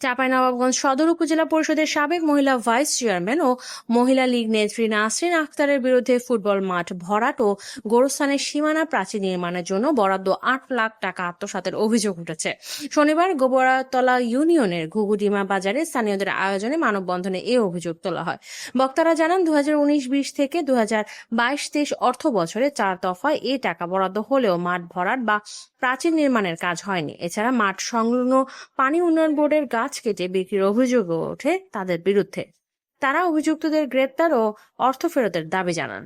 চাঁপাইনবাবগঞ্জ সদর উপজেলা পরিষদের সাবেক মহিলা ভাইস চেয়ারম্যান ও মহিলা লীগ নেত্রী নাসরিন আক্তারের বিরুদ্ধে ফুটবল মাঠ ভরাট ও গোরস্থানের সীমানা প্রাচীর নির্মাণের জন্য বরাদ্দ ৮ লাখ টাকা আত্মসাতের অভিযোগ উঠেছে। শনিবার গোবরাতলা ইউনিয়নের ঘুঘুডিমা বাজারে স্থানীয়দের আয়োজনে মানববন্ধনে এ অভিযোগ তোলা হয়। বক্তারা জানান 2019-20 থেকে 2022-23 অর্থ বছরে 4 দফায় এ টাকা বরাদ্দ হলেও মাঠ ভরাট বা প্রাচীর নির্মাণের কাজ হয়নি। এছাড়া মাঠ সংলগ্ন পানি উন্নয়ন বোর্ডের গাছ কেটে বিক্রির অভিযোগ ওঠে তাদের বিরুদ্ধে। তারা অভিযুক্তদের গ্রেপ্তার ও অর্থ ফেরতের দাবি জানান।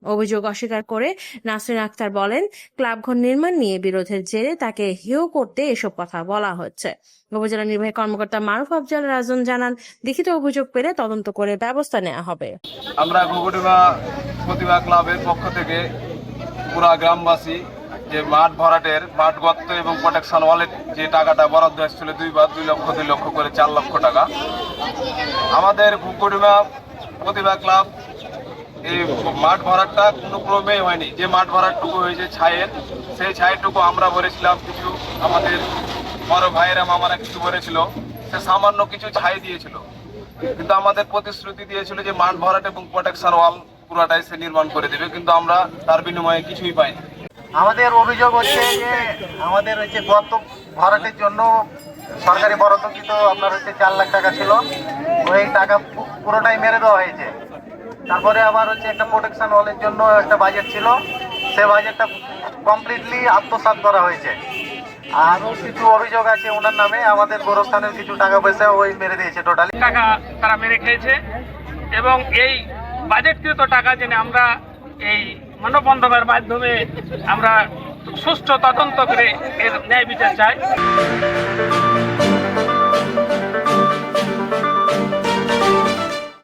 অভিযোগ অস্বীকার করে নাসরিন আক্তার বলেন, ক্লাবঘর নির্মাণ নিয়ে বিরোধের জেরে তাকে হেয় করতে এসব কথা বলা হচ্ছে। উপজেলা নির্বাহী কর্মকর্তা মারুফ আফজাল রাজন জানান, লিখিত অভিযোগ পেলে তদন্ত করে ব্যবস্থা নেওয়া হবে। আমরা ঘুঘুডিমা প্রতিভা ক্লাবের পক্ষ থেকে পুরা গ্রামবাসী যে মাঠ ভরাটের মাঠ গর্ত এবং প্রোটেকশন ওয়ালের যে টাকাটা বরাদ্দ হয়েছিল 2 লক্ষ করে 4 লক্ষ টাকা, আমাদের ঘুঘুডিমা প্রতিভা ক্লাব এই মাঠ ভরাটটা কোনো ক্রমেই হয়নি। যে মাঠ ভরাটটুকু হয়েছে ছায়ের, সেই ছায়েরটুকু আমরা ভরেছিলাম, কিছু আমাদের বড় ভাইয়েরা মামারা কিছু ভরেছিল, সে সামান্য কিছু ছাই দিয়েছিল, কিন্তু আমাদের প্রতিশ্রুতি দিয়েছিল যে মাঠ ভরাট এবং প্রোটেকশন ওয়াল পুরাটাই সে নির্মাণ করে দেবে, কিন্তু আমরা তার বিনিময়ে কিছুই পাইনি। আমাদের অভিযোগ হচ্ছে যে আমাদের হচ্ছে গর্ত ভরাটের জন্য সরকারি বরাদ্দকৃত আপনার হচ্ছে 4 লাখ টাকা ছিল, ওই টাকা পুরোটাই মেরে দেওয়া হয়েছে। তারপরে আবার হচ্ছে একটা প্রোটেকশন ওয়ালের জন্য একটা বাজেট ছিল, সে বাজেটটা কমপ্লিটলি আত্মসাৎ করা হয়েছে। আরও কিছু অভিযোগ আছে ওনার নামে, আমাদের গোরস্থানের কিছু টাকা পয়সা ওই মেরে দিয়েছে, টোটালি টাকা তারা মেরে খেয়েছে। এবং এই বাজেটকৃত টাকা জেনে আমরা এই মানববন্ধনের মাধ্যমে আমরা সুষ্ঠু তদন্ত করে এর ন্যায় বিচার চাই।